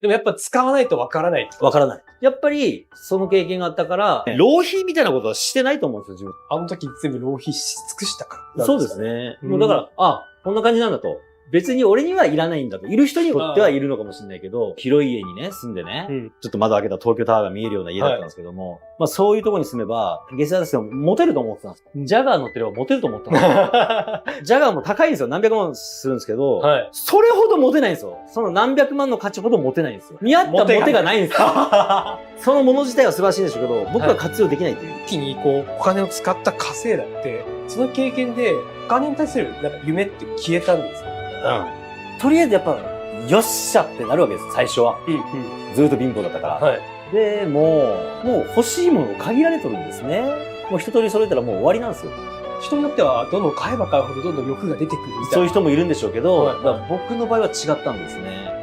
でもやっぱ使わないとわからない。わからない。やっぱり、その経験があったから、浪費みたいなことはしてないと思うんですよ、自分。あの時全部浪費し尽くしたから。そうですね。もうだから、あ、こんな感じなんだと。別に俺にはいらないんだと。いる人によってはいるのかもしれないけど、広い家にね、住んでね、ちょっと窓開けた東京タワーが見えるような家だったんですけども、まあそういうところに住めば、ゲストハウスでもモテると思ってたんです。ジャガー乗ってればモテると思ったんですジャガーも高いんですよ。何百万するんですけど、それほどモテないんですよ。その何百万の価値ほどモテないんですよ。見合ったモテがないんですよ。そのもの自体は素晴らしいんでしょうけど、僕は活用できないっていう。一気にこう、お金を使った稼いだって、その経験で、お金に対するなんか夢って消えたんですよ。とりあえずやっぱ、よっしゃってなるわけです、最初は。ずっと貧乏だったから。で、もう欲しいものを限られとるんですね。もう一通り揃えたらもう終わりなんですよ。人によっては、どんどん買えば買うほどどんどん欲が出てくるみたいな。そういう人もいるんでしょうけど、だから僕の場合は違ったんですね。